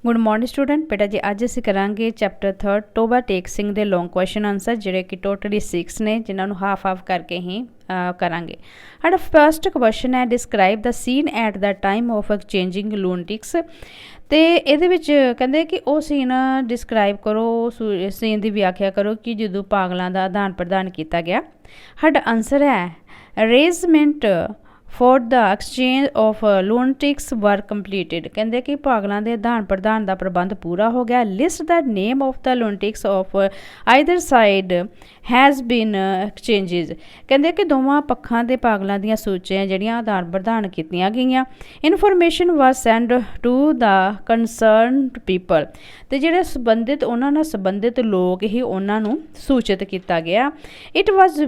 Good morning student बेटा जी अज असीं करांगे चैप्टर 3 टोबा टेक सिंह दे लॉन्ग क्वेश्चन आंसर जिहड़े कि टोटली 6 ने जिन्होंने हाफ हाफ करके ही करांगे। साडा फर्स्ट क्वेश्चन है describe the scene at the time of exchanging lunatics. तो ये कहते कि वह सीन डिस्क्राइब करो सीन की व्याख्या करो कि जो पागलों का आदान प्रदान किया गया। साडा आंसर है arrangement for the exchange of lunatics were completed. कहते कि पागलों के आदान प्रदान का प्रबंध पूरा हो गया। List the name of the lunatics of either side has been exchanged. कहते कि दोवां पक्षां दे पागलों दी सूचियां जिहड़ियां आदान प्रदान कीतियां गईयां। Information was sent to the concerned people. तो जिहड़े संबंधित उन्हां नाल संबंधित लोग ही उन्हां नूं सूचित किया गया। It was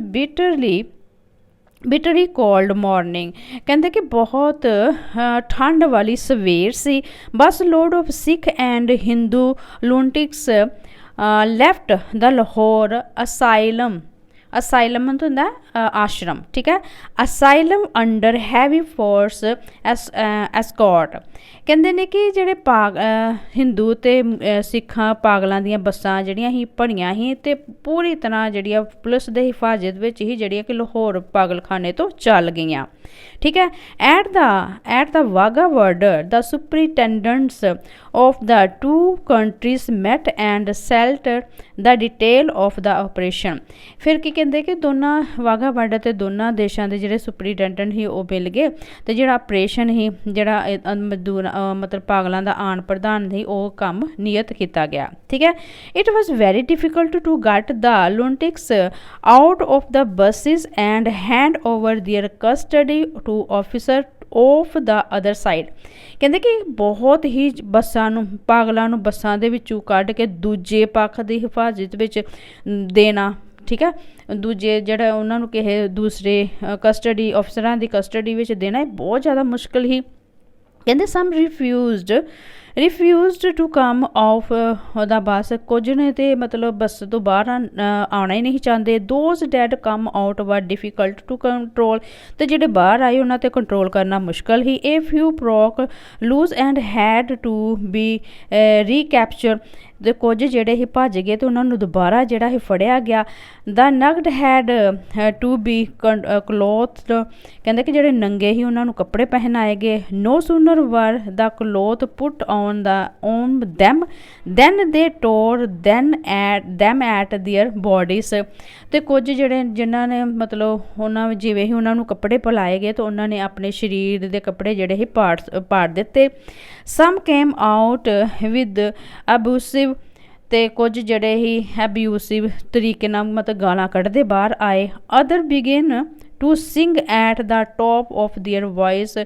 bitterly cold morning. कहते कि बहुत ठंड वाली सवेर सी। Bus load of Sikh and Hindu lunatics left the Lahore asylum. Asylum तो होंदा आश्रम, ठीक है। Asylum under heavy force escort. कहते ने कि जेडे हिंदू ते सिखां पागलों दी बसां जिहड़ियां ही भरियां ही ते पूरी तरह जिहड़ियां पुलिस दे हिफाजत विच ही जिहड़ियां कि लाहौर पागलखाने तो चल गईयां, ठीक है। At the Wagah border the superintendents of the two countries met and settled the detail of the operation. फिर की कहते कि दोनों वाघा बॉर्डर ते दोनों देशों के जिहड़े सुपरिटेंडेंट ही वो मिल गए तो जिहड़ा ऑपरेशन ही जिहड़ा मजदूर मतलब पागलों का आन प्रदान ही वो काम नियत किया गया, ठीक है। It was very difficult to get the lunatics out of the buses and hand over their custody to officer of the other side. कहते कि बहुत ही बसां नूं पागलों नूं बसां दे विचों कढ के दूजे पक्ष की हिफाजत विच देना, ठीक है। दूजे जिहड़ा उन्हां नूं किसे दूसरे कस्टडी अफसरां दी कस्टडी विच देना बहुत ज़्यादा मुश्किल ही। कहते some refused to come off the bus. कुछ ने तो मतलब बस तो बाहर आना ही नहीं चाहते। Those that come out were difficult to control. तो जिहड़े बाहर आए उन्हां ते कंट्रोल करना मुश्किल ही। A few broke loose and had to be recaptured. तो कुछ जिहड़े ही भज गए तो उन्होंने दोबारा जिहड़ा ही फड़िया गया। The naked had to be clothed. कहते कि जिहड़े नंगे ही उन्होंने कपड़े पहनाए गए। No sooner were the cloth put on them than they tore them at their bodies. तो कुछ जिहड़े जिन्हां ने मतलब उन्होंने जिवें ही उन्होंने कपड़े पलाए गए तो उन्होंने अपने शरीर के कपड़े जिहड़े ही पाड़ दिते। सम केम आउट विद अबूसिव। ते कुछ जड़े ही अब्यूसिव तरीके नाल मतलब गालां कढ़दे बाहर आए। Others begin to sing at the top of their voice.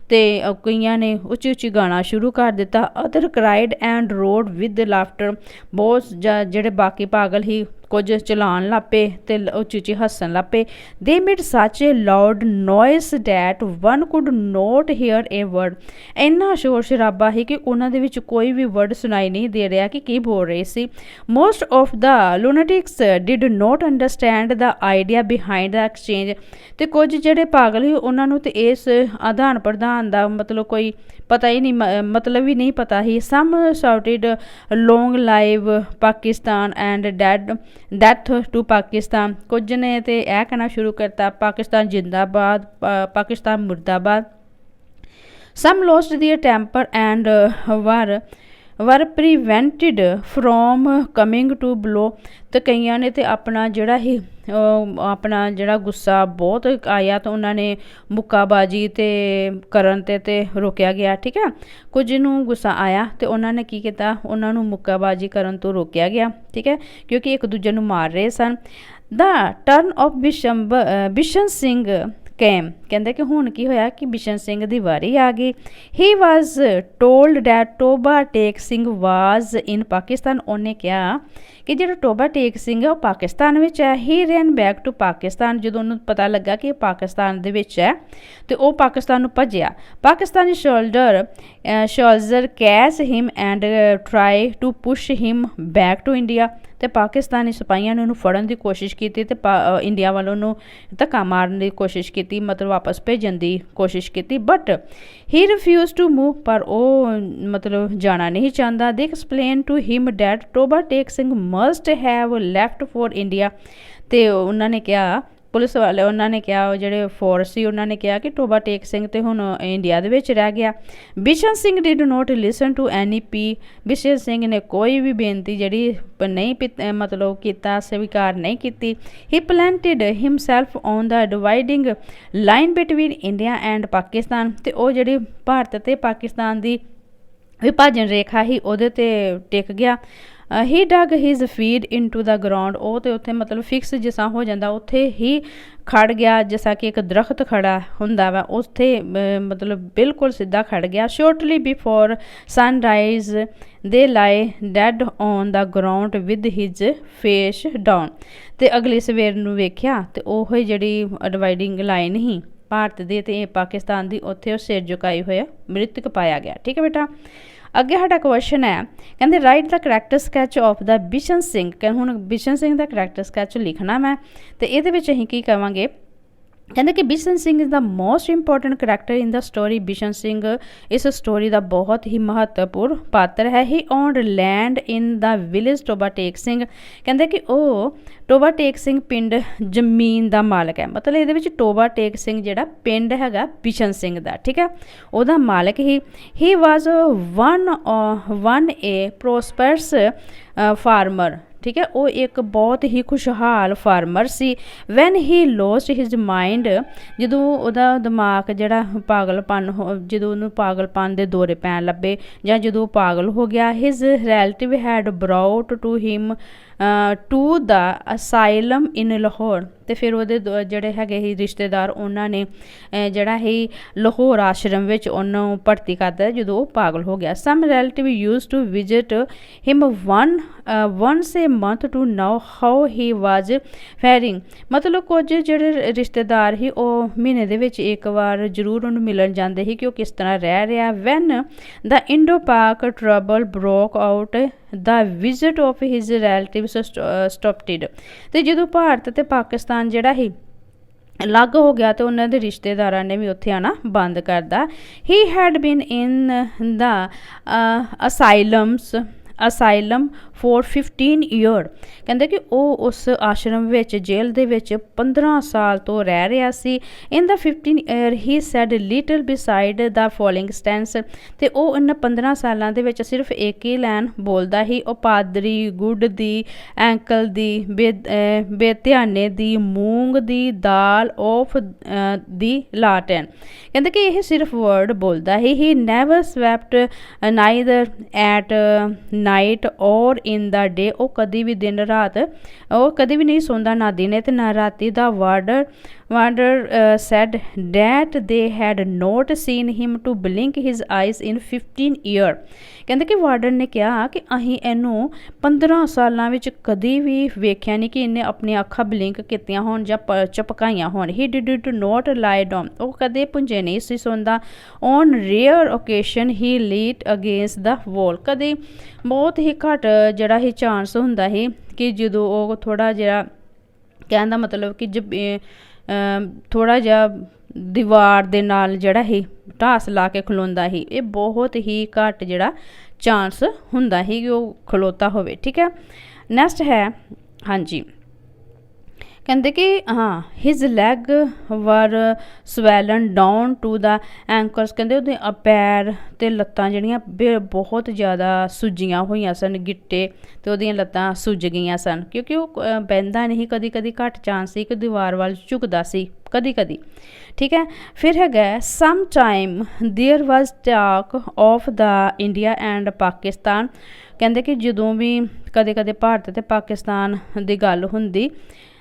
ते कईयां ने उच्ची उच्ची गाना शुरू कर दिता। Others cried and roared with laughter. बहुत जेडे बाकी पागल ही कुछ चलान लग पे ते उच्ची उच्ची हसन लग पे। They made such A loud noise that one could not here a word. इन्ना शोर शराबा ही कि उन्हां दे विच कोई भी वर्ड सुनाई नहीं दे रहा कि की बोल रहे सी। Most of the lunatics did not understand the idea behind the exchange. तो कुछ जिहड़े पागल ही उन्होंने तो इस आदान प्रदान का मतलब कोई पता ही नहीं मतलब ही नहीं पता ही। Some shouted long live Pakistan and death to Pakistan. कुछ ने तो यह कहना शुरू करता पाकिस्तान जिंदाबाद पाकिस्तान मुर्दाबाद। Some lost their temper and were prevented from coming to blow. तो कईयां ने तो अपना जिहड़ा ही अपना जिहड़ा गुस्सा बहुत आया तो उन्होंने मुक्काबाजी ते करन ते रोकया गया, ठीक है। कुछ नूं गुस्सा आया तो उन्होंने की किया उन्होंने मुक्काबाजी करन तो रोकया गया, ठीक है, क्योंकि एक दूजे नूं मार रहे सन। The turn of Bishan Singh came. कहते कि हुण की होया कि बिशन सिंह दी वारी आ गई। He was told that Toba Tek Singh was in Pakistan. उन्हें कहा कि जो टोबा टेक सिंह है वह पाकिस्तान में है। ही रैन बैक टू पाकिस्तान। जो उन्होंने पता लगा कि पाकिस्तान दे विच है तो वह पाकिस्तान नूं भज्जिया। Pakistani soldier catch him and try to push him back to India. ਤੇ ਪਾਕਿਸਤਾਨੀ ਸਿਪਾਹੀਆਂ ਨੇ ਉਹਨੂੰ ਫੜਨ ਦੀ ਕੋਸ਼ਿਸ਼ ਕੀਤੀ ਤੇ ਇੰਡੀਆ ਵੱਲੋਂ ਉਹਨੂੰ ਧੱਕਾ ਮਾਰਨ ਦੀ ਕੋਸ਼ਿਸ਼ ਕੀਤੀ, ਮਤਲਬ ਵਾਪਸ ਭੇਜਣ ਦੀ ਕੋਸ਼ਿਸ਼ ਕੀਤੀ, but he refuse to move, ਪਰ ਉਹ ਮਤਲਬ ਜਾਣਾ ਨਹੀਂ ਚਾਹੁੰਦਾ। They explain to him that Toba Tek Singh must have left for India, ਤੇ ਉਹਨਾਂ ਨੇ ਕਿਹਾ, ਪੁਲਿਸ ਵਾਲੇ ਉਹਨਾਂ ਨੇ ਕਿਹਾ, ਉਹ ਜਿਹੜੇ ਫੋਰਸ ਸੀ ਉਹਨਾਂ ਨੇ ਕਿਹਾ ਕਿ ਟੋਬਾ ਟੇਕ ਸਿੰਘ ਤੇ ਹੁਣ ਇੰਡੀਆ ਦੇ ਵਿੱਚ ਰਹਿ ਗਿਆ। Bishan Singh did not listen to any plea, Bishan Singh ਨੇ ਕੋਈ ਵੀ ਬੇਨਤੀ ਜਿਹੜੀ ਨਹੀਂ ਮਤਲਬ ਕੀਤਾ, ਸਵੀਕਾਰ ਨਹੀਂ ਕੀਤੀ। He planted himself on the dividing line between India and Pakistan, ਤੇ ਉਹ ਜਿਹੜੀ ਭਾਰਤ ਅਤੇ ਪਾਕਿਸਤਾਨ ਦੀ ਵਿਭਾਜਨ ਰੇਖਾ ਹੀ ਉਹਦੇ ਤੇ ਟਿਕ ਗਿਆ। He dug his feet into the ground, ਉਹ ਤੇ ਉੱਥੇ ਮਤਲਬ ਫਿਕਸ ਜਿਸਾ ਹੋ ਜਾਂਦਾ, ਉੱਥੇ ਹੀ ਖੜ ਗਿਆ ਜਿਸਾ ਕਿ ਇੱਕ ਦਰਖਤ ਖੜਾ ਹੁੰਦਾ ਵਾ, ਉੱਥੇ ਮਤਲਬ ਬਿਲਕੁਲ ਸਿੱਧਾ ਖੜ ਗਿਆ। ਸ਼ੋਰਟਲੀ before sunrise he lay dead on the ground with his face down, ਤੇ ਅਗਲੀ ਸਵੇਰ ਨੂੰ ਵੇਖਿਆ ਤੇ ਉਹ ਜਿਹੜੀ ਡਿਵਾਈਡਿੰਗ ਲਾਈਨ ਹੀ ਭਾਰਤ ਦੇ ਤੇ ਪਾਕਿਸਤਾਨ ਦੀ, ਉੱਥੇ ਉਹ ਸਿਰ ਝੁਕਾਈ ਹੋਇਆ ਮ੍ਰਿਤਕ ਪਾਇਆ ਗਿਆ। ਠੀਕ ਹੈ ਬੇਟਾ, ਅੱਗੇ ਸਾਡਾ ਕੁਐਸਚਨ ਹੈ, ਕਹਿੰਦੇ write the character sketch of the Bishan Singh. ਹੁਣ ਬਿਸ਼ਨ ਸਿੰਘ ਦਾ ਕਰੈਕਟਰ ਸਕੈਚ ਲਿਖਣਾ ਮੈਂ, ਤੇ ਇਹਦੇ ਵਿੱਚ ਅਸੀਂ ਕੀ ਕਵਾਂਗੇ, ਕਹਿੰਦੇ ਕਿ Bishan Singh is the most important character in the story. Bishan Singh ਇਸ ਸਟੋਰੀ ਦਾ ਬਹੁਤ ਹੀ ਮਹੱਤਵਪੂਰਨ ਪਾਤਰ ਹੈ। ਹੀ owned land in the village ਟੋਬਾ Tek Singh, ਕਹਿੰਦੇ ਕਿ ਉਹ ਟੋਬਾ ਟੇਕ ਸਿੰਘ ਪਿੰਡ ਜ਼ਮੀਨ ਦਾ ਮਾਲਕ ਹੈ, ਮਤਲਬ ਇਹਦੇ ਵਿੱਚ ਟੋਬਾ ਟੇਕ ਸਿੰਘ ਜਿਹੜਾ ਪਿੰਡ ਹੈਗਾ ਬਿਸ਼ਨ ਸਿੰਘ ਦਾ, ਠੀਕ ਹੈ, ਉਹਦਾ ਮਾਲਕ ਹੀ ਵਾਜ਼ ਵਨ ਏ ਪ੍ਰੋਸਪਰਸ ਫਾਰਮਰ, ਠੀਕ ਹੈ, ਉਹ ਇੱਕ ਬਹੁਤ ਹੀ ਖੁਸ਼ਹਾਲ ਫਾਰਮਰ ਸੀ। ਵੈਨ ਹੀ ਲੋਸਟ ਹਿਜ਼ ਮਾਈਂਡ, ਜਦੋਂ ਉਹਦਾ ਦਿਮਾਗ ਜਿਹੜਾ ਪਾਗਲਪਨ ਜਦੋਂ ਉਹਨੂੰ ਪਾਗਲਪਨ ਦੇ ਦੌਰੇ ਪੈਣ ਲੱਗੇ ਜਾਂ ਜਦੋਂ ਉਹ ਪਾਗਲ ਹੋ ਗਿਆ, his relative had brought to him to the asylum in Lahore, ਤੇ ਫਿਰ ਉਹਦੇ ਜਿਹੜੇ ਹੈਗੇ ਸੀ ਰਿਸ਼ਤੇਦਾਰ, ਉਹਨਾਂ ਨੇ ਜਿਹੜਾ ਹੀ ਲਾਹੌਰ ਆਸ਼ਰਮ ਵਿੱਚ ਉਹਨੂੰ ਭਰਤੀ ਕਰਦਾ ਜਦੋਂ ਉਹ ਪਾਗਲ ਹੋ ਗਿਆ। Some relative use to visit him once a month to know how he was faring, ਮਤਲਬ ਕੁਝ ਜਿਹੜੇ ਰਿਸ਼ਤੇਦਾਰ ਸੀ ਉਹ ਮਹੀਨੇ ਦੇ ਵਿੱਚ ਇੱਕ ਵਾਰ ਜ਼ਰੂਰ ਉਹਨੂੰ ਮਿਲਣ ਜਾਂਦੇ ਸੀ ਕਿ ਉਹ ਕਿਸ ਤਰ੍ਹਾਂ ਰਹਿ ਰਿਹਾ। When the Indo Pak trouble broke out the visit of his relatives stopped, ਤੇ ਜਦੋਂ ਭਾਰਤ ਤੇ ਪਾਕਿਸਤਾਨ ਜਿਹੜਾ ਸੀ ਅਲੱਗ ਹੋ ਗਿਆ ਤੇ ਉਹਨਾਂ ਦੇ ਰਿਸ਼ਤੇਦਾਰਾਂ ਨੇ ਵੀ ਉੱਥੇ ਆਉਣਾ ਬੰਦ ਕਰਦਾ। He had been in the asylum for 15 year, ਕਹਿੰਦੇ ਕਿ ਉਹ ਉਸ ਆਸ਼ਰਮ ਵਿੱਚ ਜੇਲ੍ਹ ਦੇ ਵਿੱਚ 15 ਸਾਲ ਤੋਂ ਰਹਿ ਰਿਹਾ ਸੀ। ਇਨ ਦਾ 15 year he sad little beside the following ਸਟੈਂਸ, ਤੇ ਉਹ ਇਹਨਾਂ 15 ਸਾਲਾਂ ਦੇ ਵਿੱਚ ਸਿਰਫ ਇੱਕ ਹੀ ਲਾਈਨ ਬੋਲਦਾ ਸੀ, ਉਹ ਪਾਦਰੀ good the, ankle the, ਬੇਧਿਆਨੇ the, moong the dal of ਦੀ ਲਾਟਨ, ਕਹਿੰਦੇ ਕਿ ਇਹ ਸਿਰਫ ਵਰਡ ਬੋਲਦਾ ਸੀ। ਹੀ ਨੈਵਰ ਸਵੈਪਟ ਨਾਈਦਰ ਐਟ ਨਾਈਟ ਔਰ ਇਨ ਦਾ ਡੇ, ਉਹ ਕਦੀ ਵੀ ਦਿਨ ਰਾਤ ਉਹ ਕਦੀ ਵੀ ਨਹੀਂ ਸੌਂਦਾ, ਨਾ ਦਿਨੇ ਤੇ ਨਾ ਰਾਤੀ। The warder said that he had not seen him to blink his eyes in 15 year, ਕਹਿੰਦੇ ਕਿ ਵਾਰਡਨ ਨੇ ਕਿਹਾ ਕਿ ਅਸੀਂ ਇਹਨੂੰ 15 ਸਾਲਾਂ ਵਿੱਚ ਕਦੀ ਵੀ ਵੇਖਿਆ ਨਹੀਂ ਕਿ ਇਹਨੇ ਆਪਣੀਆਂ ਅੱਖਾਂ ਬਲਿੰਕ ਕੀਤੀਆਂ ਹੋਣ ਜਾਂ ਝਪਕਾਈਆਂ ਹੋਣ। He did not lie down, ਉਹ ਕਦੇ ਪੁੰਜੇ ਨਹੀਂ ਸੀ ਸੌਂਦਾ। On rare occasion he leant against the wall, ਕਦੇ ਬਹੁਤ ਹੀ ਘੱਟ ਜਿਹੜਾ ਹੀ ਚਾਂਸ ਹੁੰਦਾ ਸੀ ਕਿ ਜਦੋਂ ਉਹ ਥੋੜ੍ਹਾ ਜਿਹਾ, ਕਹਿਣ ਦਾ ਮਤਲਬ ਕਿ ਥੋੜ੍ਹਾ ਜਿਹਾ ਦੀਵਾਰ ਦੇ ਨਾਲ ਜਿਹੜਾ ਹੀ ਢਾਸ ਲਾ ਕੇ ਖਲੋਂਦਾ ਸੀ, ਇਹ ਬਹੁਤ ਹੀ ਘੱਟ ਜਿਹੜਾ ਚਾਂਸ ਹੁੰਦਾ ਸੀ ਕਿ ਉਹ ਖਲੋਤਾ ਹੋਵੇ। ਠੀਕ ਹੈ, ਨੈਕਸਟ ਹੈ, ਹਾਂਜੀ, ਕਹਿੰਦੇ ਕਿ ਹਾਂ ਹਿਜ਼ ਲੈਗ ਵਰ ਸਵੈਲਨ ਡਾਊਨ ਟੂ ਦਾ ਐਂਕਲਸ, ਕਹਿੰਦੇ ਉਹਦੇ ਪੈਰ ਅਤੇ ਲੱਤਾਂ ਜਿਹੜੀਆਂ ਬਹੁਤ ਜ਼ਿਆਦਾ ਸੁੱਜੀਆਂ ਹੋਈਆਂ ਸਨ, ਗਿੱਟੇ ਅਤੇ ਉਹਦੀਆਂ ਲੱਤਾਂ ਸੁੱਜ ਗਈਆਂ ਸਨ, ਕਿਉਂਕਿ ਉਹ ਬਹਿੰਦਾ ਨਹੀਂ, ਕਦੀ ਕਦੀ ਘੱਟ ਚਾਂਸ ਸੀ ਕਿ ਦੀਵਾਰ ਵੱਲ ਝੁਕਦਾ ਸੀ ਕਦੀ ਕਦੀ। ਠੀਕ ਹੈ, ਫਿਰ ਹੈਗਾ some time there was talk of the India and Pakistan, ਕਹਿੰਦੇ ਕਿ ਜਦੋਂ ਵੀ ਕਦੇ ਕਦੇ ਭਾਰਤ ਅਤੇ ਪਾਕਿਸਤਾਨ ਦੀ ਗੱਲ ਹੁੰਦੀ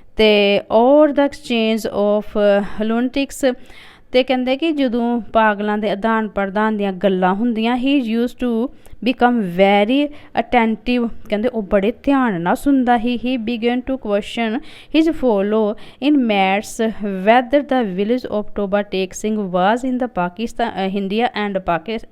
ਅਤੇ ਔਰ ਦਾ ਐਕਸਚੇਂਜ ਆਫ ਲੂਨਟਿਕਸ, ਅਤੇ ਕਹਿੰਦੇ ਕਿ ਜਦੋਂ ਪਾਗਲਾਂ ਦੇ ਆਦਾਨ ਪ੍ਰਦਾਨ ਦੀਆਂ ਗੱਲਾਂ ਹੁੰਦੀਆਂ, he use to become very attentive, ਕਹਿੰਦੇ ਉਹ ਬੜੇ ਧਿਆਨ ਨਾਲ ਸੁਣਦਾ ਹੀ। He began to question his fellow inmates whether the village of Toba Tek Singh was in the Pakistan India and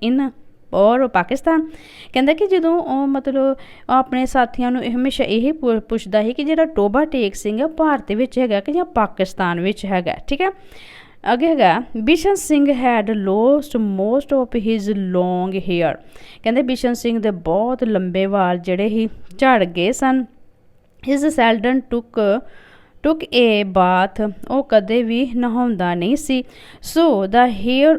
in or Pakistan. ਕਹਿੰਦਾ ਕਿ ਜਦੋਂ ਉਹ ਮਤਲਬ ਆਪਣੇ ਸਾਥੀਆਂ ਨੂੰ ਹਮੇਸ਼ਾ ਇਹ ਪੁੱਛਦਾ ਸੀ ਕਿ ਜਿਹੜਾ ਟੋਬਾ ਟੇਕ ਸਿੰਘ ਹੈ ਭਾਰਤ ਵਿੱਚ ਹੈਗਾ ਕਿ ਜਾਂ ਪਾਕਿਸਤਾਨ ਵਿੱਚ ਹੈਗਾ। ਠੀਕ ਹੈ, ਅੱਗੇ ਹੈਗਾ Bishan Singh had lost most of his long hair. ਕਹਿੰਦੇ ਬਿਸ਼ਨ ਸਿੰਘ ਦੇ ਬਹੁਤ ਲੰਬੇ ਵਾਲ ਜਿਹੜੇ ਹੀ ਝੜ ਗਏ ਸਨ। ਹਿਜ਼ ਸੈਲਡਨ ਟੁੱਕ ਏ ਬਾਥ, ਉਹ ਕਦੇ ਵੀ ਨਹਾਉਂਦਾ ਨਹੀਂ ਸੀ। ਸੋ ਦਾ ਹੇਅਰ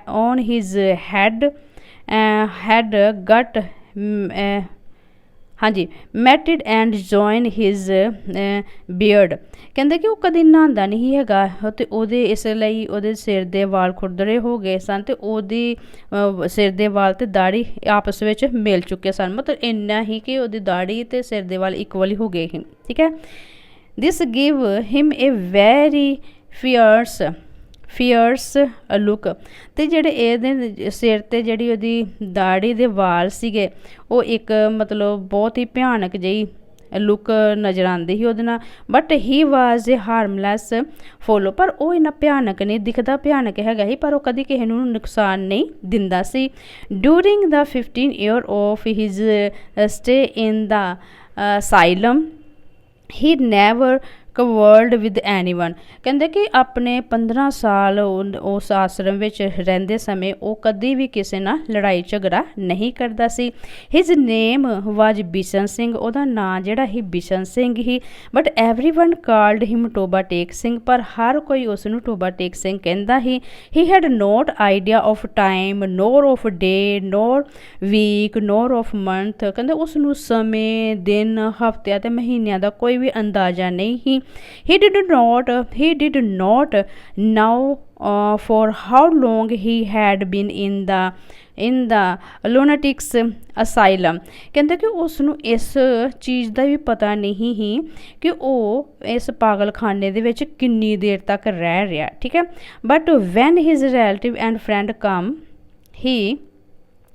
ਔਨ ਹਿਜ਼ ਹੈਡ ਗਟ ਹਾਂਜੀ ਮੈਟਿਡ ਐਂਡ ਜੁਆਇਨ ਹਿਜ਼ ਬੀਅਰਡ। ਕਹਿੰਦੇ ਕਿ ਉਹ ਕਦੇ ਨਹਾਉਂਦਾ ਨਹੀਂ ਹੈਗਾ ਅਤੇ ਉਹਦੇ ਇਸ ਲਈ ਉਹਦੇ ਸਿਰ ਦੇ ਵਾਲ ਖੁਰਦਰੇ ਹੋ ਗਏ ਸਨ ਅਤੇ ਉਹਦੀ ਸਿਰ ਦੇ ਵਾਲ ਅਤੇ ਦਾੜੀ ਆਪਸ ਵਿੱਚ ਮਿਲ ਚੁੱਕੇ ਸਨ। ਮਤਲਬ ਇੰਨਾ ਹੀ ਕਿ ਉਹਦੀ ਦਾੜੀ ਅਤੇ ਸਿਰ ਦੇ ਵਾਲ ਇਕੁਅਲ ਹੋ ਗਏ ਸੀ। ਠੀਕ ਹੈ, ਦਿਸ ਗਿਵ ਹਿਮ ਏ ਵੈਰੀ ਫੀਅਰਸ ਲੁੱਕ। ਅਤੇ ਜਿਹੜੇ ਇਹਦੇ ਸਿਰ 'ਤੇ ਜਿਹੜੀ ਉਹਦੀ ਦਾੜੀ ਦੇ ਵਾਲ ਸੀਗੇ ਉਹ ਇੱਕ ਮਤਲਬ ਬਹੁਤ ਹੀ ਭਿਆਨਕ ਜਿਹੀ ਲੁੱਕ ਨਜ਼ਰ ਆਉਂਦੀ ਸੀ ਉਹਦੇ ਨਾਲ। But he was A ਹਾਰਮਲੈਸ follow, ਪਰ ਉਹ ਇੰਨਾ ਭਿਆਨਕ ਨਹੀਂ ਦਿਖਦਾ, ਭਿਆਨਕ ਹੈਗਾ ਸੀ ਪਰ ਉਹ ਕਦੀ ਕਿਸੇ ਨੂੰ ਨੁਕਸਾਨ ਨਹੀਂ ਦਿੰਦਾ ਸੀ। During the 15 year of his stay in the asylum he never covered with anyone. ਕਹਿੰਦੇ ਕਿ ਆਪਣੇ 15 ਸਾਲ ਉਸ ਆਸ਼ਰਮ ਵਿੱਚ ਰਹਿੰਦੇ ਸਮੇਂ ਉਹ ਕਦੀ ਵੀ ਕਿਸੇ ਨਾਲ ਲੜਾਈ ਝਗੜਾ ਨਹੀਂ ਕਰਦਾ ਸੀ। ਹਿਜ਼ ਨੇਮ ਵਾਜ ਬਿਸ਼ਨ ਸਿੰਘ, ਉਹਦਾ ਨਾਂ ਜਿਹੜਾ ਹੀ ਬਿਸ਼ਨ ਸਿੰਘ ਹੀ। But everyone called him Toba Tek Singh, ਪਰ ਹਰ ਕੋਈ ਉਸ ਨੂੰ ਟੋਬਾ ਟੇਕ ਸਿੰਘ ਕਹਿੰਦਾ ਹੀ। He had not idea of time, nor of day, nor week, nor of month. ਕਹਿੰਦੇ ਉਸ ਨੂੰ ਸਮੇਂ, ਦਿਨ, ਹਫ਼ਤਿਆਂ ਅਤੇ ਮਹੀਨਿਆਂ ਦਾ ਕੋਈ ਵੀ ਅੰਦਾਜ਼ਾ ਨਹੀਂ ਸੀ। He did not know for how long he had been in the lunatics asylum। ਕਹਿੰਦੇ ਕਿ ਉਸ ਨੂੰ ਇਸ ਚੀਜ਼ ਦਾ ਵੀ ਪਤਾ ਨਹੀਂ ਸੀ ਕਿ ਉਹ ਇਸ ਪਾਗਲਖਾਨੇ ਦੇ ਵਿੱਚ ਕਿੰਨੀ ਦੇਰ ਤੱਕ ਰਹਿ ਰਿਹਾ। ਠੀਕ ਹੈ, but when his relative and friend come he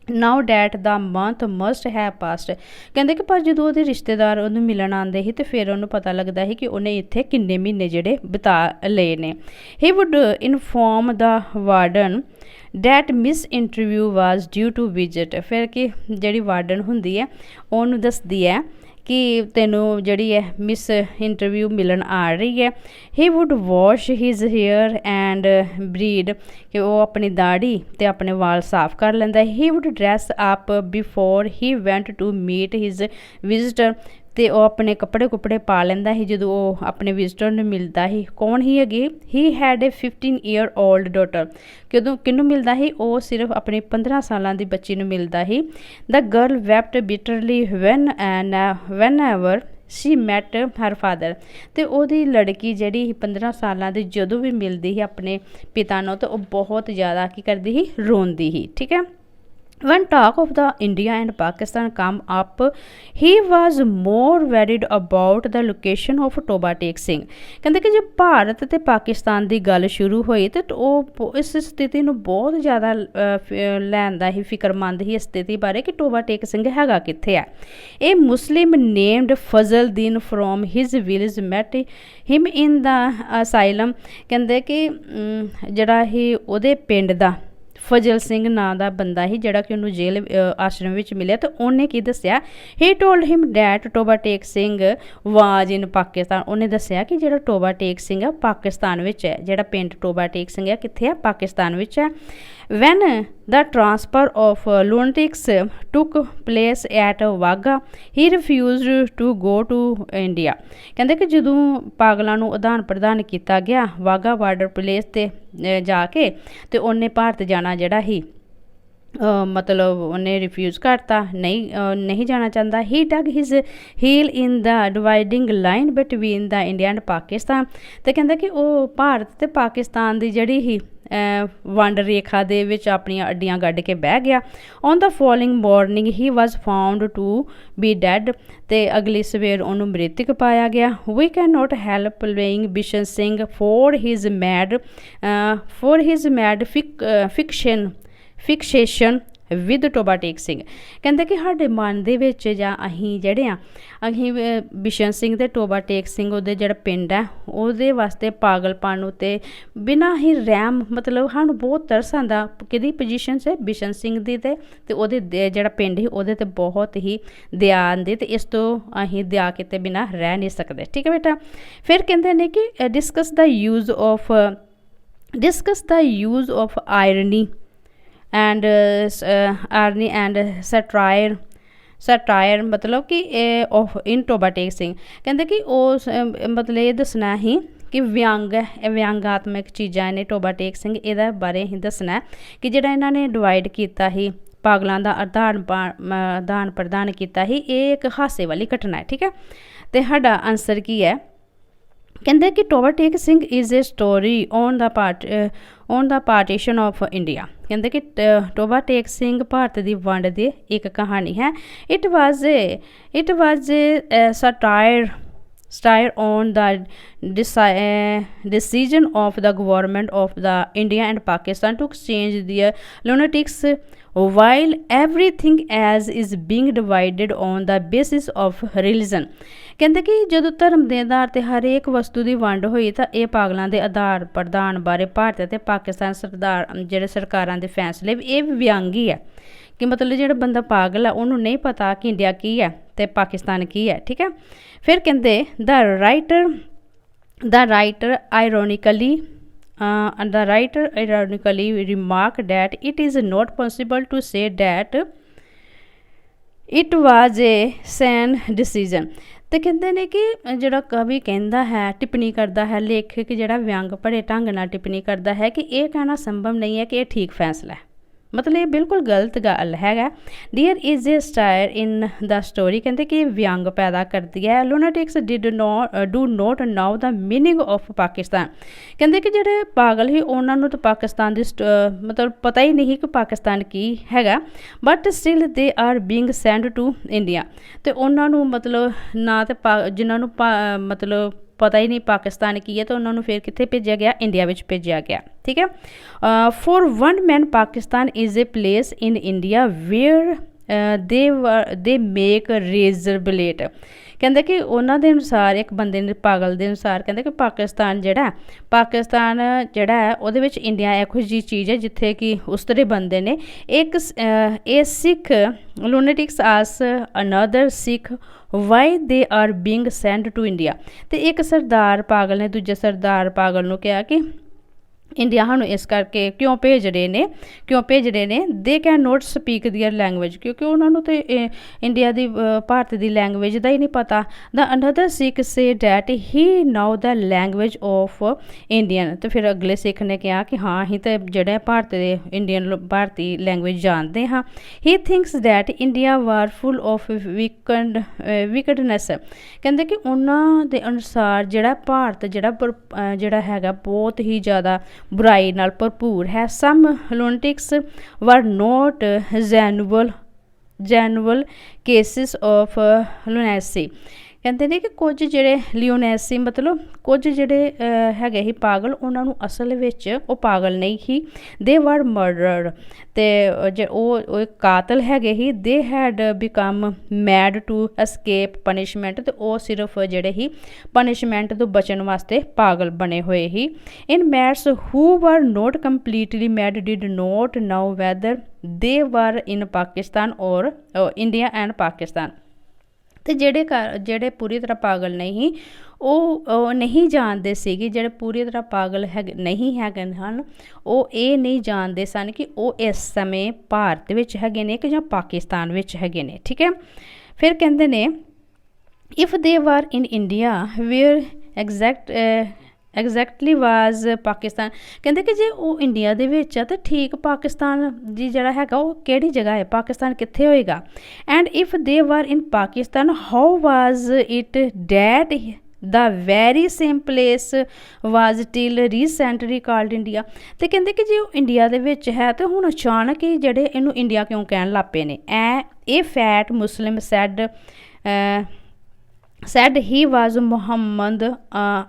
know that the month must have passed. ਕਹਿੰਦੇ ਕਿ ਪਰ ਜਦੋਂ ਉਹਦੇ ਰਿਸ਼ਤੇਦਾਰ ਉਹਨੂੰ ਮਿਲਣ ਆਉਂਦੇ ਸੀ ਅਤੇ ਫਿਰ ਉਹਨੂੰ ਪਤਾ ਲੱਗਦਾ ਸੀ ਕਿ ਉਹਨੇ ਇੱਥੇ ਕਿੰਨੇ ਮਹੀਨੇ ਜਿਹੜੇ ਬਿਤਾ ਲਏ ਨੇ। He would inform the warden that miss interview was due to visit. ਫਿਰ ਕਿ ਜਿਹੜੀ ਵਾਰਡਨ ਹੁੰਦੀ ਹੈ ਉਹਨੂੰ ਦੱਸਦੀ ਹੈ ਕਿ ਤੈਨੂੰ ਜਿਹੜੀ ਹੈ ਮਿਸ ਇੰਟਰਵਿਊ ਮਿਲਣ ਆ ਰਹੀ ਹੈ। He would wash his hair and beard, ਕਿ ਉਹ ਆਪਣੀ ਦਾੜੀ ਅਤੇ ਆਪਣੇ ਵਾਲ ਸਾਫ਼ ਕਰ ਲੈਂਦਾ। He would dress up before he went to meet his visitor, ਅਤੇ ਉਹ ਆਪਣੇ ਕੱਪੜੇ ਪਾ ਲੈਂਦਾ ਸੀ ਜਦੋਂ ਉਹ ਆਪਣੇ ਵਿਜ਼ਿਟਰ ਨੂੰ ਮਿਲਦਾ ਸੀ। ਕੌਣ ਹੀ ਹੈਗੀ? He had A 15 year old daughter. ਕਿਹਨੂੰ ਮਿਲਦਾ ਸੀ? ਉਹ ਸਿਰਫ ਆਪਣੀ 15 ਸਾਲਾਂ ਦੀ ਬੱਚੀ ਨੂੰ ਮਿਲਦਾ ਸੀ। The girl wept bitterly whenever she met her father. ਅਤੇ ਉਹਦੀ ਲੜਕੀ ਜਿਹੜੀ 15 ਸਾਲਾਂ ਦੀ ਜਦੋਂ ਵੀ ਮਿਲਦੀ ਸੀ ਆਪਣੇ ਪਿਤਾ ਨੂੰ ਤਾਂ ਉਹ ਬਹੁਤ ਜ਼ਿਆਦਾ ਕੀ ਕਰਦੀ ਸੀ? ਰੋਂਦੀ ਸੀ। ਠੀਕ ਹੈ, when talk of the India and Pakistan come up he was more worried about the location of ਟੋਬਾ Tek Singh. ਕਹਿੰਦੇ ਕਿ ਜੇ ਭਾਰਤ ਅਤੇ ਪਾਕਿਸਤਾਨ ਦੀ ਗੱਲ ਸ਼ੁਰੂ ਹੋਈ ਤਾਂ ਉਹ ਇਸ ਸਥਿਤੀ ਨੂੰ ਬਹੁਤ ਜ਼ਿਆਦਾ ਲੈਣ ਦਾ ਹੀ ਫਿਕਰਮੰਦ ਹੀ ਇਸ ਸਥਿਤੀ ਬਾਰੇ ਕਿ ਟੋਬਾ ਟੇਕ ਸਿੰਘ ਹੈਗਾ ਕਿੱਥੇ ਹੈ। ਇਹ Muslim named Fazaldin from his village met him in the asylum. ਕਹਿੰਦੇ ਕਿ ਜਿਹੜਾ ਹੀ ਉਹਦੇ ਪਿੰਡ ਦਾ ਫਜ਼ਲ ਸਿੰਘ ਨਾਂ ਦਾ ਬੰਦਾ ਸੀ ਜਿਹੜਾ ਕਿ ਉਹਨੂੰ ਜੇਲ੍ਹ ਆਸ਼ਰਮ ਵਿੱਚ ਮਿਲਿਆ, ਅਤੇ ਉਹਨੇ ਕੀ ਦੱਸਿਆ? ਹੀ told him that Toba Tek Singh ਵਾਜ ਇਨ ਪਾਕਿਸਤਾਨ। ਉਹਨੇ ਦੱਸਿਆ ਕਿ ਜਿਹੜਾ ਟੋਬਾ ਟੇਕ ਸਿੰਘ ਹੈ ਪਾਕਿਸਤਾਨ ਵਿੱਚ ਹੈ, ਜਿਹੜਾ ਪਿੰਡ ਟੋਬਾ ਟੇਕ ਸਿੰਘ ਹੈ ਕਿੱਥੇ ਹੈ? ਪਾਕਿਸਤਾਨ ਵਿੱਚ ਹੈ। When the transfer of lunatics took place at Wagah he refused to go to India. ਕਹਿੰਦੇ ਕਿ ਜਦੋਂ ਪਾਗਲਾਂ ਨੂੰ ਆਦਾਨ ਪ੍ਰਦਾਨ ਕੀਤਾ ਗਿਆ ਵਾਗਾ ਬਾਰਡਰ ਪਲੇਸ 'ਤੇ ਜਾ ਕੇ, ਅਤੇ ਉਹਨੇ ਭਾਰਤ ਜਾਣਾ ਜਿਹੜਾ ਹੀ ਮਤਲਬ ਉਹਨੇ ਰਿਫਿਊਜ਼ ਕਰਤਾ, ਨਹੀਂ ਜਾਣਾ ਚਾਹੁੰਦਾ। He dug his heel in the dividing line between the India and Pakistan. ਅਤੇ ਕਹਿੰਦਾ ਕਿ ਉਹ ਭਾਰਤ ਅਤੇ ਪਾਕਿਸਤਾਨ ਦੀ ਜਿਹੜੀ ਹੀ ਵੰਡ ਰੇਖਾ ਦੇ ਵਿੱਚ ਆਪਣੀਆਂ ਅੱਡੀਆਂ ਗੱਡ ਕੇ ਬਹਿ ਗਿਆ। On the following morning he was found to be dead. ਅਤੇ ਅਗਲੀ ਸਵੇਰ ਉਹਨੂੰ ਮ੍ਰਿਤਕ ਪਾਇਆ ਗਿਆ। We can not help playing Bishan Singh for his mad fixation with Toba Tek Singh. ਕਹਿੰਦੇ ਕਿ ਸਾਡੇ ਮਨ ਦੇ ਵਿੱਚ ਜਾਂ ਅਸੀਂ ਜਿਹੜੇ ਆ ਅਸੀਂ ਬਿਸ਼ਨ ਸਿੰਘ ਤੇ ਟੋਬਾ ਟੇਕ ਸਿੰਘ ਉਹਦੇ ਜਿਹੜਾ ਪਿੰਡ ਹੈ ਉਹਦੇ ਵਾਸਤੇ ਪਾਗਲਪਨ ਉਤੇ ਬਿਨਾਂ ਹੀ ਰਹਿਮ ਮਤਲਬ ਸਾਨੂੰ ਬਹੁਤ ਤਰਸ ਆਉਂਦਾ ਕਿਹਦੀ ਪੋਜੀਸ਼ਨ 'ਚ ਬਿਸ਼ਨ ਸਿੰਘ ਦੀ ਤੇ ਉਹਦੇ ਜਿਹੜਾ ਪਿੰਡ ਸੀ ਉਹਦੇ 'ਤੇ ਬਹੁਤ ਹੀ ਦਇਆ ਆਉਂਦੀ ਤੇ ਇਸ ਤੋਂ ਅਸੀਂ ਦਇਆ ਕੀਤੇ ਬਿਨਾਂ ਰਹਿ ਨਹੀਂ ਸਕਦੇ। ਠੀਕ ਹੈ ਬੇਟਾ। ਫਿਰ ਕਹਿੰਦੇ ਨੇ ਕਿ discuss the use of irony and irony and satire ਮਤਲਬ ਕਿ ਆਫ ਇਨ ਟੋਬਾ ਟੇਕ ਸਿੰਘ। ਕਹਿੰਦੇ ਕਿ ਉਸ ਮਤਲਬ ਇਹ ਦੱਸਣਾ ਹੀ ਕਿ ਵਿਅੰਗਾਤਮਕ ਚੀਜ਼ਾਂ ਨੇ ਟੋਬਾ ਟੇਕ ਸਿੰਘ ਇਹਦੇ ਬਾਰੇ ਹੀ ਦੱਸਣਾ ਕਿ ਜਿਹੜਾ ਇਹਨਾਂ ਨੇ ਡਿਵਾਈਡ ਕੀਤਾ ਸੀ ਪਾਗਲਾਂ ਦਾ ਆਦਾਨ ਪ੍ਰਦਾਨ ਕੀਤਾ ਸੀ ਇਹ ਇੱਕ ਹਾਸੇ ਵਾਲੀ ਘਟਨਾ ਹੈ। ਠੀਕ ਹੈ। ਤੇ ਸਾਡਾ ਆਨਸਰ ਕੀ ਹੈ? ਕਹਿੰਦੇ ਕਿ Toba Tek Singh is a story on the partition of India. ਕਹਿੰਦੇ ਕਿ ਟੋਬਾ ਟੇਕ ਸਿੰਘ ਭਾਰਤ ਦੀ ਵੰਡ ਦੀ ਇੱਕ ਕਹਾਣੀ ਹੈ। It was A satire on the decision of the government of the India and Pakistan to exchange their lunatics while everything else is being divided on the basis of religion। ਕਹਿੰਦੇ ਕਿ ਜਦੋਂ ਧਰਮ ਦੇ ਆਧਾਰ 'ਤੇ ਹਰੇਕ ਵਸਤੂ ਦੀ ਵੰਡ ਹੋਈ ਤਾਂ ਇਹ ਪਾਗਲਾਂ ਦੇ ਆਦਾਨ ਪ੍ਰਦਾਨ ਬਾਰੇ ਭਾਰਤ ਅਤੇ ਪਾਕਿਸਤਾਨ ਜਿਹੜੇ ਸਰਕਾਰਾਂ ਦੇ ਫੈਸਲੇ ਇਹ ਵਿਅੰਗੀ ਹੈ ਕਿ ਮਤਲਬ ਜਿਹੜਾ ਬੰਦਾ ਪਾਗਲ ਹੈ ਉਹਨੂੰ ਨਹੀਂ ਪਤਾ ਕਿ ਇੰਡੀਆ ਕੀ ਹੈ ਅਤੇ ਪਾਕਿਸਤਾਨ ਕੀ ਹੈ। ਠੀਕ ਹੈ। ਫਿਰ ਕਹਿੰਦੇ the writer ironically remarked that it is not possible to say that it was a sane decision। ਤੇ ਕਹਿੰਦੇ ਨੇ ਕਿ ਜਿਹੜਾ ਕਵੀ ਕਹਿੰਦਾ ਹੈ ਟਿੱਪਣੀ ਕਰਦਾ ਹੈ ਲੇਖਕ ਜਿਹੜਾ ਵਿਅੰਗ ਭਰੇ ਢੰਗ ਨਾਲ ਟਿੱਪਣੀ ਕਰਦਾ ਹੈ ਕਿ ਇਹ ਕਹਿਣਾ ਸੰਭਵ ਨਹੀਂ ਹੈ ਕਿ ਇਹ ਠੀਕ ਫੈਸਲਾ ਹੈ ਮਤਲਬ ਇਹ ਬਿਲਕੁਲ ਗਲਤ ਗੱਲ ਹੈਗਾ। There is a satire in the story. ਕਹਿੰਦੇ ਕਿ ਵਿਅੰਗ ਪੈਦਾ ਕਰਦੀ ਹੈ। Lunatics do not know the meaning of Pakistan. ਕਹਿੰਦੇ ਕਿ ਜਿਹੜੇ ਪਾਗਲ ਸੀ ਉਹਨਾਂ ਨੂੰ ਤਾਂ ਪਾਕਿਸਤਾਨ ਦੀ ਮਤਲਬ ਪਤਾ ਹੀ ਨਹੀਂ ਕਿ ਪਾਕਿਸਤਾਨ ਕੀ ਹੈਗਾ but still they are being sent to India. ਅਤੇ ਉਹਨਾਂ ਨੂੰ ਮਤਲਬ ਨਾ ਤਾਂ ਜਿਨ੍ਹਾਂ ਨੂੰ ਮਤਲਬ ਪਤਾ ਹੀ ਨਹੀਂ ਪਾਕਿਸਤਾਨ ਕੀ ਹੈ ਤਾਂ ਉਹਨਾਂ ਨੂੰ ਫਿਰ ਕਿੱਥੇ ਭੇਜਿਆ ਗਿਆ? ਇੰਡੀਆ ਵਿੱਚ ਭੇਜਿਆ ਗਿਆ। ਠੀਕ ਹੈ। For one man Pakistan is a place in India where they make razor blade। ਕਹਿੰਦੇ ਕਿ ਉਹਨਾਂ ਦੇ ਅਨੁਸਾਰ ਇੱਕ ਬੰਦੇ ਨੇ ਪਾਗਲ ਦੇ ਅਨੁਸਾਰ ਕਹਿੰਦੇ ਕਿ ਪਾਕਿਸਤਾਨ ਜਿਹੜਾ ਹੈ ਉਹਦੇ ਵਿੱਚ ਇੰਡੀਆ ਇਹੋ ਜਿਹੀ ਚੀਜ਼ ਹੈ ਜਿੱਥੇ ਕਿ ਉਸਤਰੇ ਬੰਦੇ ਨੇ ਇੱਕ ਇਹ Sikh lunatics ask another Sikh why they are being sent to India. ਅਤੇ ਇੱਕ ਸਰਦਾਰ ਪਾਗਲ ਨੇ ਦੂਜੇ ਸਰਦਾਰ ਪਾਗਲ ਨੂੰ ਕਿਹਾ ਕਿ ਇੰਡੀਆ ਸਾਨੂੰ ਇਸ ਕਰਕੇ ਕਿਉਂ ਭੇਜ ਰਹੇ ਨੇ they can not speak their language ਕਿਉਂਕਿ ਉਹਨਾਂ ਨੂੰ ਤਾਂ ਇੰਡੀਆ ਦੀ ਭਾਰਤ ਦੀ ਲੈਂਗੁਏਜ ਦਾ ਹੀ ਨਹੀਂ ਪਤਾ। The other Sikh say that he know the language of Indian. ਅਤੇ ਫਿਰ ਅਗਲੇ ਸਿੱਖ ਨੇ ਕਿਹਾ ਕਿ ਹਾਂ ਅਸੀਂ ਤਾਂ ਜਿਹੜਾ ਭਾਰਤੀ ਲੈਂਗੁਏਜ ਜਾਣਦੇ ਹਾਂ। He thinks that India was full of wickedness. ਕਹਿੰਦੇ ਕਿ ਉਹਨਾਂ ਦੇ ਅਨੁਸਾਰ ਜਿਹੜਾ ਭਾਰਤ ਜਿਹੜਾ ਹੈਗਾ ਬਹੁਤ ਹੀ ਜ਼ਿਆਦਾ ਬੁਰਾਈ ਨਾਲ ਭਰਪੂਰ ਹੈ। ਸਮ ਲੂਨਟਿਕਸ ਵਰ ਨੋਟ ਜੈਨੂਅਲ ਕੇਸਿਸ ਆਫ ਲੂਨੈਸੀ। ਕਹਿੰਦੇ ਨੇ ਕਿ ਕੁਝ ਜਿਹੜੇ ਲਿਓਨੈਸੀ ਮਤਲਬ ਕੁਝ ਜਿਹੜੇ ਹੈਗੇ ਸੀ ਪਾਗਲ ਉਹਨਾਂ ਨੂੰ ਅਸਲ ਵਿੱਚ ਉਹ ਪਾਗਲ ਨਹੀਂ ਸੀ ਦੇ ਵਰ ਮਰਡਰਡ। ਅਤੇ ਉਹ ਕਾਤਲ ਹੈਗੇ ਸੀ they had become mad to escape punishment. ਅਤੇ ਉਹ ਸਿਰਫ ਜਿਹੜੇ ਸੀ ਪਨਿਸ਼ਮੈਂਟ ਤੋਂ ਬਚਣ ਵਾਸਤੇ ਪਾਗਲ ਬਣੇ ਹੋਏ ਸੀ। ਇਨ mats who were not completely mad did not know whether they were in Pakistan ਔਰ ਇੰਡੀਆ ਐਂਡ ਪਾਕਿਸਤਾਨ। ਅਤੇ ਜਿਹੜੇ ਪੂਰੀ ਤਰ੍ਹਾਂ ਪਾਗਲ ਨਹੀਂ ਉਹ ਨਹੀਂ ਜਾਣਦੇ ਸੀਗੇ ਜਿਹੜੇ ਪੂਰੀ ਤਰ੍ਹਾਂ ਪਾਗਲ ਨਹੀਂ ਹੈਗੇ ਹਨ ਉਹ ਇਹ ਨਹੀਂ ਜਾਣਦੇ ਸਨ ਕਿ ਉਹ ਇਸ ਸਮੇਂ ਭਾਰਤ ਵਿੱਚ ਹੈਗੇ ਨੇ ਕਿ ਜਾਂ ਪਾਕਿਸਤਾਨ ਵਿੱਚ ਹੈਗੇ ਨੇ। ਠੀਕ ਹੈ। ਫਿਰ ਕਹਿੰਦੇ ਨੇ if they were in India wear exactly ਵਾਜ਼ ਪਾਕਿਸਤਾਨ। ਕਹਿੰਦੇ ਕਿ ਜੇ ਉਹ ਇੰਡੀਆ ਦੇ ਵਿੱਚ ਆ ਤਾਂ ਠੀਕ ਪਾਕਿਸਤਾਨ ਜੀ ਜਿਹੜਾ ਹੈਗਾ ਉਹ ਕਿਹੜੀ ਜਗ੍ਹਾ ਹੈ ਪਾਕਿਸਤਾਨ ਕਿੱਥੇ ਹੋਏਗਾ। And if they were in Pakistan how was it that the very same place was till recently called India. ਅਤੇ ਕਹਿੰਦੇ ਕਿ ਜੇ ਉਹ ਇੰਡੀਆ ਦੇ ਵਿੱਚ ਹੈ ਤਾਂ ਹੁਣ ਅਚਾਨਕ ਹੀ ਜਿਹੜੇ ਇਹਨੂੰ ਇੰਡੀਆ ਕਿਉਂ ਕਹਿਣ ਲੱਗ ਪਏ ਨੇ। ਇਹ fat Muslim said said he was Muhammad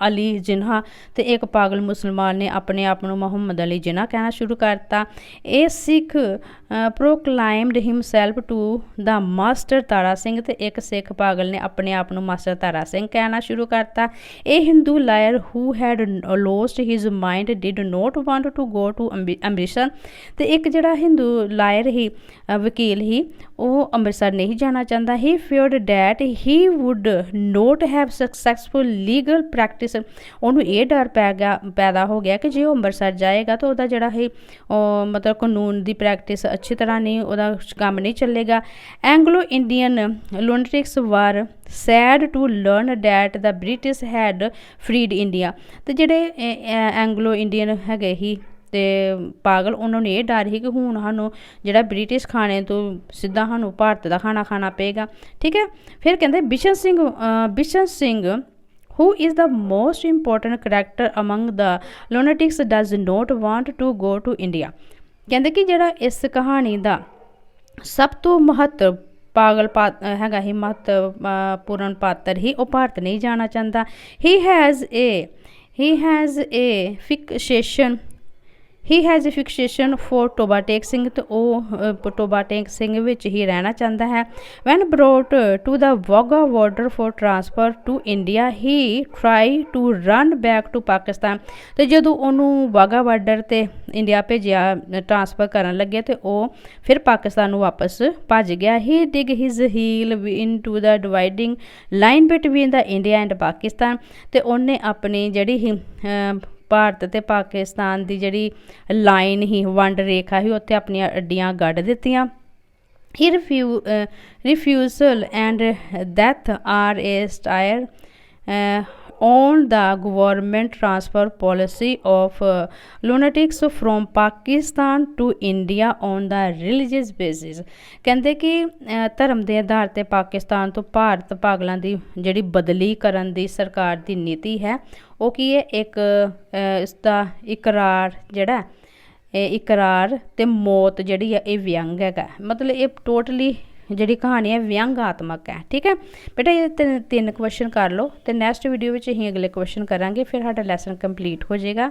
Ali Jinnah. तो एक पागल मुसलमान ने अपने आप को मुहम्मद अली जिन्हा कहना शुरू करता। ए Sikh प्रोक्लाइम्ड हिमसैल्फ to the master Tara Singh. तो एक सिख पागल ने अपने आप को मास्टर तारा सिंह कहना शुरू करता। A Hindu liar who had lost his mind did not want to go to Amritsar. तो एक जड़ा हिंदू लायर ही वकील ही वो अमृतसर नहीं जाना चाहता। ही feared that he would not have successful legal practice। ਉਹਨੂੰ ਇਹ ਡਰ ਪੈਦਾ ਹੋ ਗਿਆ ਕਿ ਜੇ ਉਹ ਅੰਮ੍ਰਿਤਸਰ ਜਾਏਗਾ ਤਾਂ ਉਹਦਾ ਜਿਹੜਾ ਹੈ ਮਤਲਬ ਕਾਨੂੰਨ ਦੀ ਪ੍ਰੈਕਟਿਸ ਅੱਛੀ ਤਰ੍ਹਾਂ ਨਹੀਂ, ਉਹਦਾ ਕੰਮ ਨਹੀਂ ਚੱਲੇਗਾ। Anglo Indian lunatics were sad to learn that the British had freed India. ਤੇ ਜਿਹੜੇ ਐਂਗਲੋ ਇੰਡੀਅਨ ਹੈਗੇ ਹੀ ਤੇ ਪਾਗਲ, ਉਹਨਾਂ ਨੂੰ ਇਹ ਡਰ ਸੀ ਕਿ ਹੁਣ ਸਾਨੂੰ ਜਿਹੜਾ ਬ੍ਰਿਟਿਸ਼ ਖਾਣੇ ਤੋਂ ਸਿੱਧਾ ਸਾਨੂੰ ਭਾਰਤ ਦਾ ਖਾਣਾ ਖਾਣਾ ਪਏਗਾ। ਠੀਕ ਹੈ। ਫਿਰ ਕਹਿੰਦੇ Bishan Singh who is the most important character among the lunatics does not want to go to India। ਕਹਿੰਦੇ ਕਿ ਜਿਹੜਾ ਇਸ ਕਹਾਣੀ ਦਾ ਸਭ ਤੋਂ ਮਹੱਤਵ ਪਾਗਲ ਹੈਗਾ ਹੀ ਮਹੱਤਵਪੂਰਨ ਪਾਤਰ ਹੀ ਉਹ ਭਾਰਤ ਨਹੀਂ ਜਾਣਾ ਚਾਹੁੰਦਾ। he has a fixation for ਟੋਬਾ Tek Singh. ਤੇ ਉਹ ਟੋਬਾ ਟੇਕ ਸਿੰਘ ਵਿੱਚ ਹੀ ਰਹਿਣਾ ਚਾਹੁੰਦਾ ਹੈ। when brought to the Wagah border for transfer to India he tried to run back to Pakistan। ਤੇ ਜਦੋਂ ਉਹਨੂੰ ਵਾਗਾ ਬਾਰਡਰ ਤੇ ਇੰਡੀਆ ਭੇਜਿਆ ਟਰਾਂਸਫਰ ਕਰਨ ਲੱਗੇ ਤੇ ਉਹ ਫਿਰ ਪਾਕਿਸਤਾਨ ਨੂੰ ਵਾਪਸ ਭੱਜ ਗਿਆ। he dig his heel into the dividing line between the India and Pakistan। ਤੇ ਉਹਨੇ ਆਪਣੀ ਜਿਹੜੀ ਹੀ ਭਾਰਤ ਤੇ ਪਾਕਿਸਤਾਨ ਦੀ ਜਿਹੜੀ ਲਾਈਨ ਹੀ ਵੰਡ ਰੇਖਾ ਸੀ ਉੱਥੇ ਆਪਣੀਆਂ ਅੱਡੀਆਂ ਗੱਡ ਦਿੱਤੀਆਂ। ਹੀ refusal and death are a stare on the government transfer policy of lunatics from Pakistan to India on the religious basis। ਕਹਿੰਦੇ ਕਿ ਧਰਮ ਦੇ ਆਧਾਰ ਤੇ ਪਾਕਿਸਤਾਨ ਤੋਂ ਭਾਰਤ ਪਾਗਲਾਂ ਦੀ ਜਿਹੜੀ ਬਦਲੀ ਕਰਨ ਦੀ ਸਰਕਾਰ ਦੀ ਨੀਤੀ ਹੈ ਉਹ ਕੀ ਹੈ, ਇੱਕ ਇਸ ਦਾ ਇਕਰਾਰ ਜਿਹੜਾ ਇਹ ਇਕਰਾਰ ਤੇ ਮੌਤ ਜਿਹੜੀ ਹੈ ਇਹ ਵਿਅੰਗ ਹੈਗਾ। ਮਤਲਬ ਇਹ ਟੋਟਲੀ ਜਿਹੜੀ ਕਹਾਣੀ ਹੈ ਵਿਅੰਗਾਤਮਕ ਹੈ। ਠੀਕ ਹੈ ਬੇਟਾ, ਇਹ ਤਿੰਨ ਕੁਐਸਚਨ ਕਰ ਲਓ ਤੇ ਨੈਕਸਟ ਵੀਡੀਓ ਵਿੱਚ ਅਸੀਂ ਅਗਲੇ ਕੁਐਸਚਨ ਕਰਾਂਗੇ, ਫਿਰ ਸਾਡਾ ਲੈਸਨ ਕੰਪਲੀਟ ਹੋ ਜਾਏਗਾ।